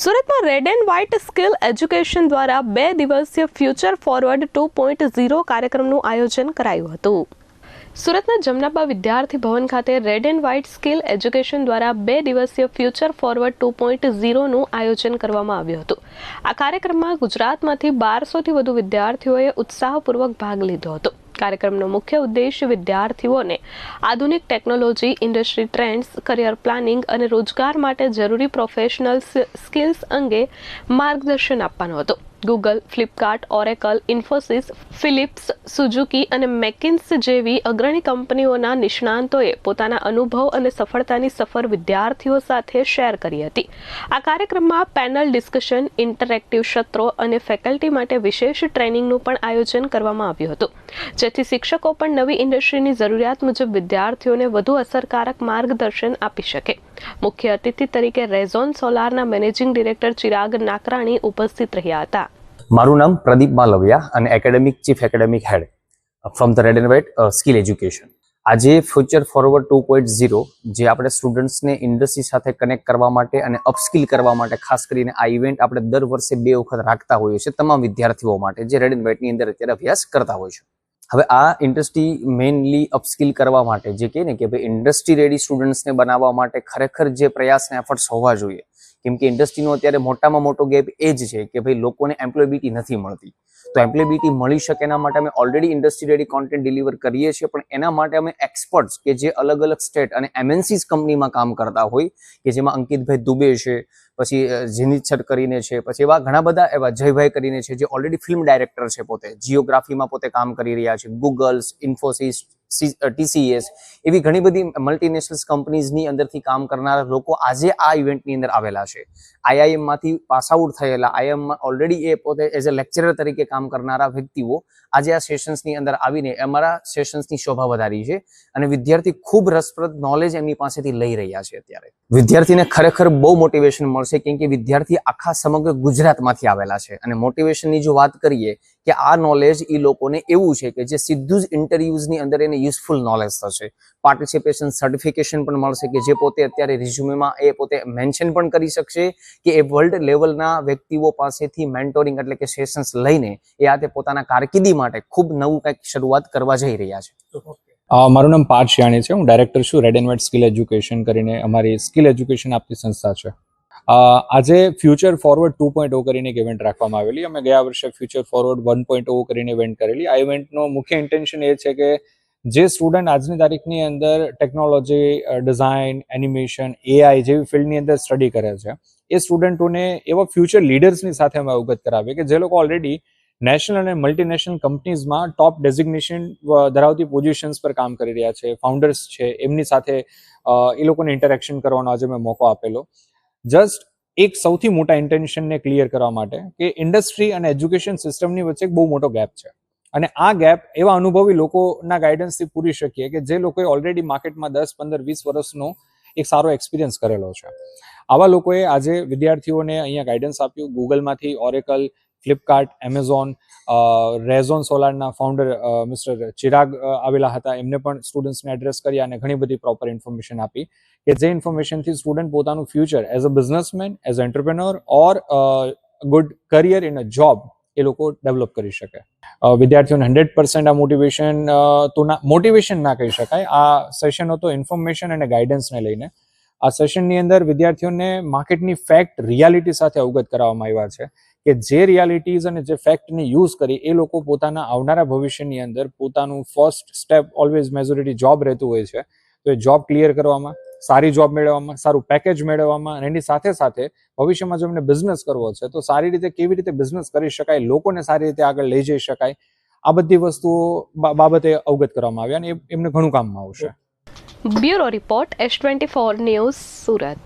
સુરતમાં red and white skill education દ્વારા 2 દિવસીય ફ્યુચર ફોરવર્ડ 2.0 કાર્યક્રમનું આયોજન કરાયું હતું. સુરતના જમનાબા વિદ્યાર્થી ભવન ખાતે red and white skill education દ્વારા 2 દિવસીય ફ્યુચર ફોરવર્ડ 2.0નું આયોજન કરવામાં આવ્યું હતું. આ કાર્યક્રમમાં ગુજરાતમાંથી 1200થી વધુ વિદ્યાર્થીઓએ ઉત્સાહપૂર્વક ભાગ લીધો હતો. કાર્યક્રમનો મુખ્ય ઉદ્દેશ વિદ્યાર્થીઓને આધુનિક technology, industry trends, career planning અને રોજગાર માટે જરૂરી પ્રોફેશનલ સ્કિલ્સ અંગે માર્ગદર્શન આપવાનો હતો. Google, Flipkart, Oracle, Infosys, Phillips, Suzuki અને મેકિન્સ જેવી અગ્રણી કંપનીઓના નિષ્ણાંતોએ પોતાના અનુભવ અને સફળતાની સફર વિદ્યાર્થીઓ સાથે શેર કરી હતી. આ કાર્યક્રમમાં પેનલ ડિસ્કશન, ઇન્ટરેક્ટિવ સત્રો અને ફેકલ્ટી માટે વિશેષ ટ્રેનિંગનું પણ આયોજન કરવામાં આવ્યું હતું, જેથી શિક્ષકો પણ નવી ઇન્ડસ્ટ્રીની જરૂરિયાત મુજબ વિદ્યાર્થીઓને વધુ અસરકારક માર્ગદર્શન આપી શકે. મુખ્ય અતિથિ તરીકે રેઝોન સોલારના મેનેજિંગ ડિરેક્ટર ચિરાગ નાકરાણી ઉપસ્થિત રહ્યા હતા. મારું નામ પ્રદીપ માલવિયા અને academic chief academic head from the red and white skill education. આજે ફ્યુચર ફોરવર્ડ 2.0 જે આપણે સ્ટુડન્ટ્સને ઇન્ડસ્ટ્રી સાથે કનેક્ટ કરવા માટે અને અપસ્કિલ કરવા માટે ખાસ કરીને આ ઇવેન્ટ આપણે દર વર્ષે 2 વખત રાખતા હોઈએ છીએ તમામ વિદ્યાર્થીઓ માટે જે રેડ એન્ડ વ્હાઇટની અંદર અત્યારે અભ્યાસ કરતા હોય છે. હવે આ ઇન્ડસ્ટ્રી મેઇનલી અપસ્કિલ કરવા માટે જે કહે ને કે ભાઈ ઇન્ડસ્ટ્રી રેડી સ્ટુડન્ટ્સને બનાવવા માટે ખરેખર જે પ્રયાસ ને એફર્ટ્સ હોવા જોઈએ, કેમ કે ઇન્ડસ્ટ્રીનો અત્યારે મોટામાં મોટો ગેપ એ જ છે કે ભાઈ લોકોને એમ્પ્લોયબિલિટી નથી મળતી. તો એમ્પ્લોયબિલિટી મળી શકે એના માટે અમે already industry ready content deliver કરીએ છીએ, પણ એના માટે અમે એક્સપર્ટ્સ કે જે અલગ અલગ સ્ટેટ અને MNCs કંપનીમાં કામ કરતા હોય કે જેમાં અંકિતભાઈ દુબે છે, પછી જીનિત સર કરીને છે, પછી એવા ઘણા બધા એવા જયભાઈ કરીને છે જે ઓલરેડી ફિલ્મ ડાયરેક્ટર છે, પોતે જીઓગ્રાફીમાં પોતે કામ કરી રહ્યા છે, ગૂગલ્સ, ઇન્ફોસિસ, TCS એવી ઘણી બધી મલ્ટીનેશનલ કંપનીઝની અંદરથી કામ કરનારા લોકો આજે આ ઇવેન્ટની અંદર આવેલા છે. IIM માંથી પાસ આઉટ થયેલા, IIM માં ઓલરેડી એ પોતે એઝ અ લેક્ચરર તરીકે કામ કરનારા વ્યક્તિઓ આજે આ સેશન્સની અંદર આવીને અમારા સેશન્સની શોભા વધારી છે અને વિદ્યાર્થી ખૂબ રસપ્રદ નોલેજ એમની પાસેથી લઈ રહ્યા છે. અત્યારે વિદ્યાર્થીને ખરેખર બહુ મોટિવેશન મળશે, કેમ કે વિદ્યાર્થી આખા સમગ્ર ગુજરાતમાંથી આવેલા છે અને મોટિવેશનની જો વાત કરીએ કે આ નોલેજ એ લોકોને એવું છે કે જે સીધું જ ઇન્ટરવ્યુઝની અંદર એને યુઝફુલ નોલેજ થશે. પાર્ટિસિપેશન સર્ટિફિકેશન પણ મળશે કે જે પોતે અત્યારે રિઝ્યુમેમાં એ પોતે મેન્શન પણ કરી શકશે કે એ વર્લ્ડ લેવલના વ્યક્તિઓ પાસેથી મેન્ટોરિંગ એટલે કે સેશન્સ લઈને એ આ તે પોતાના કારકિર્દી માટે ખૂબ નવું કંઈક શરૂઆત કરવા જઈ રહ્યા છે. મારું નામ પાર્થ શિયાણી છે. હું ડાયરેક્ટર છું red and white skill education કરીને અમારી સ્કિલ એજ્યુકેશન આપતી સંસ્થા છે. આજે ફ્યુચર ફોરવર્ડ 2.0 કરીને એક ઇવેન્ટ રાખવામાં આવેલી. અમે ગયા વર્ષે ફ્યુચર ફોરવર્ડ 1.0 કરીને ઇવેન્ટ કરેલી. આ ઇવેન્ટનો મુખ્ય ઇન્ટેન્શન એ છે કે જે સ્ટુડન્ટ આજની તારીખની અંદર ટેકનોલોજી, ડિઝાઇન, એનિમેશન, AI જેવી ફિલ્ડની અંદર સ્ટડી કરે છે, એ સ્ટુડન્ટોને એવા ફ્યુચર લીડર્સની સાથે અમે અવગત કરાવીએ કે જે લોકો ઓલરેડી નેશનલ અને મલ્ટીનેશનલ કંપનીઝમાં ટોપ ડેઝિગ્નેશન ધરાવતી પોઝિશન્સ પર કામ કરી રહ્યા છે, ફાઉન્ડર્સ છે, એમની સાથે એ લોકોને ઇન્ટરેક્શન કરવાનો આજે મેં મોકો આપેલો. જસ્ટ એક સૌથી મોટા ઇન્ટેન્શનને ક્લિયર કરવા માટે કે ઇન્ડસ્ટ્રી અને એજ્યુકેશન સિસ્ટમની વચ્ચે એક બહુ મોટો ગેપ છે અને આ ગેપ એવા અનુભવી લોકોના ગાઈડન્સથી પૂરી શકીએ કે જે લોકોએ ઓલરેડી માર્કેટમાં 10, 15, 20 વર્ષનો એક સારો એક્સપિરિયન્સ કરેલો છે. આવા લોકોએ આજે વિદ્યાર્થીઓને અહીંયા ગાઈડન્સ આપ્યું. ગૂગલમાંથી ઓરેકલ, ફ્લિપકાર્ટ, એમેઝોન, રેઝોન સોલારના ફાઉન્ડર મિસ્ટર ચિરાગ આવેલા હતા. એમને પણ સ્ટુડન્ટ્સને એડ્રેસ કર્યા અને ઘણી બધી પ્રોપર ઇન્ફોર્મેશન આપી કે જે ઇન્ફોર્મેશનથી સ્ટુડન્ટ પોતાનું future as a businessman, as a entrepreneur or good career in a job એ લોકો ડેવલપ કરી શકે. વિદ્યાર્થીઓને 100% આ મોટિવેશન ના કહી શકાય. આ સેશન હતો ઇન્ફોર્મેશન અને ગાઈડન્સને લઈને. આ સેશનની અંદર વિદ્યાર્થીઓને માર્કેટની ફેક્ટ, રિયાલિટી સાથે અવગત કરાવવામાં આવ્યા છે કે જે રિયાલિટીઝ અને જે ફેક્ટને યુઝ કરી એ લોકો પોતાના આવનારા ભવિષ્યની અંદર પોતાનું first step always majority job રહેતું હોય છે. તો એ જોબ ક્લિયર કરવામાં, સારી જોબ મેળવવામાં, સારું પેકેજ મેળવવામાં અને એની સાથે સાથે ભવિષ્યમાં જો એમને બિઝનેસ કરવો છે તો સારી રીતે કેવી રીતે બિઝનેસ કરી શકાય, લોકોને સારી રીતે આગળ લઈ જઈ શકાય, આ બધી વસ્તુઓ બાબતે અવગત કરવામાં આવ્યા અને એમને ઘણું કામમાં આવશે. Bureau report S24 news, Surat.